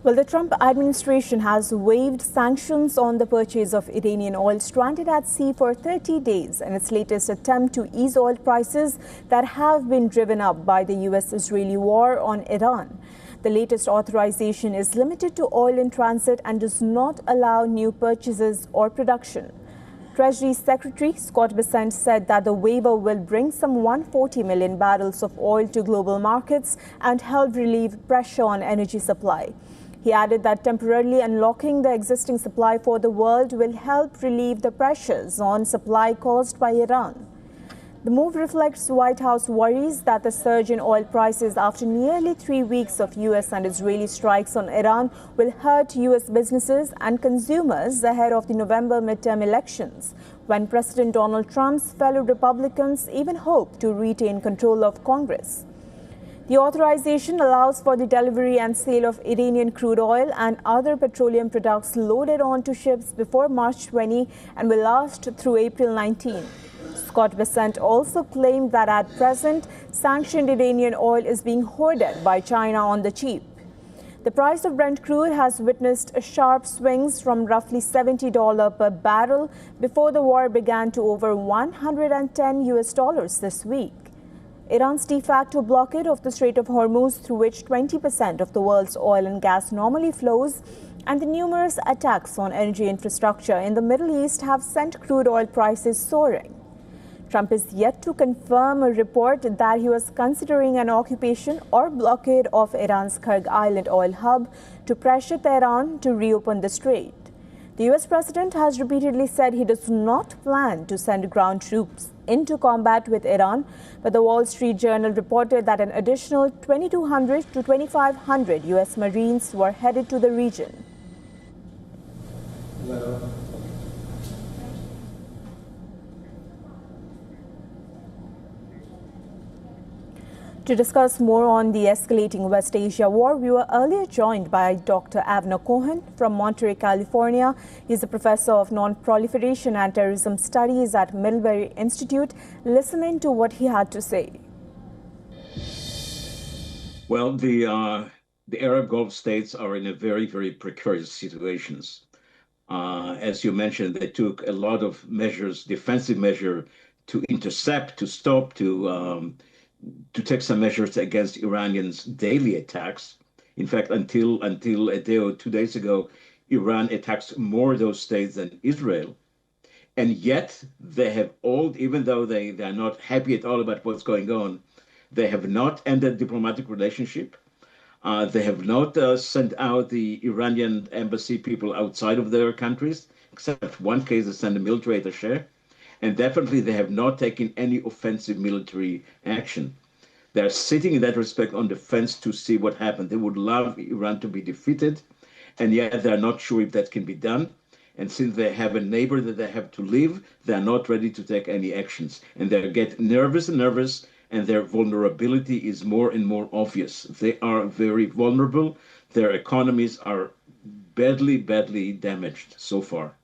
Well, the Trump administration has waived sanctions on the purchase of Iranian oil stranded at sea for 30 days in its latest attempt to ease oil prices that have been driven up by the U.S.-Israeli war on Iran. The latest authorization is limited to oil in transit and does not allow new purchases or production. Treasury Secretary Scott Bessent said that the waiver will bring some 140 million barrels of oil to global markets and help relieve pressure on energy supply. He added that temporarily unlocking the existing supply for the world will help relieve the pressures on supply caused by Iran. The move reflects White House worries that the surge in oil prices after nearly 3 weeks of U.S. and Israeli strikes on Iran will hurt U.S. businesses and consumers ahead of the November midterm elections, when President Donald Trump's fellow Republicans even hope to retain control of Congress. The authorization allows for the delivery and sale of Iranian crude oil and other petroleum products loaded onto ships before March 20 and will last through April 19. Scott Bessent also claimed that at present, sanctioned Iranian oil is being hoarded by China on the cheap. The price of Brent crude has witnessed sharp swings from roughly $70 per barrel before the war began to over $110 this week. Iran's de facto blockade of the Strait of Hormuz, through which 20% of the world's oil and gas normally flows, and the numerous attacks on energy infrastructure in the Middle East have sent crude oil prices soaring. Trump is yet to confirm a report that he was considering an occupation or blockade of Iran's Kurg Island oil hub to pressure Tehran to reopen the strait. The U.S. president has repeatedly said he does not plan to send ground troops into combat with Iran, but the Wall Street Journal reported that an additional 2,200 to 2,500 U.S. Marines were headed to the region. To discuss more on the escalating West Asia war, we were earlier joined by Dr. Avner Cohen from Monterey, California. He's a professor of non-proliferation and terrorism studies at Middlebury Institute. Listen to what he had to say. Well, the Arab Gulf states are in a very, very precarious situations. As you mentioned, they took a lot of measures, defensive measure, to intercept, to stop, to take some measures against Iranians' daily attacks. In fact, until a day or 2 days ago, Iran attacks more of those states than Israel. And yet they have all, even though they are not happy at all about what's going on, they have not ended diplomatic relationship. They have not sent out the Iranian embassy people outside of their countries, except one case they sent a military attaché. And definitely they have not taken any offensive military action. They're sitting in that respect on the fence to see what happens. They would love Iran to be defeated, and yet they're not sure if that can be done. And since they have a neighbor that they have to leave, they're not ready to take any actions. And they get nervous, and their vulnerability is more and more obvious. They are very vulnerable. Their economies are badly, badly damaged so far.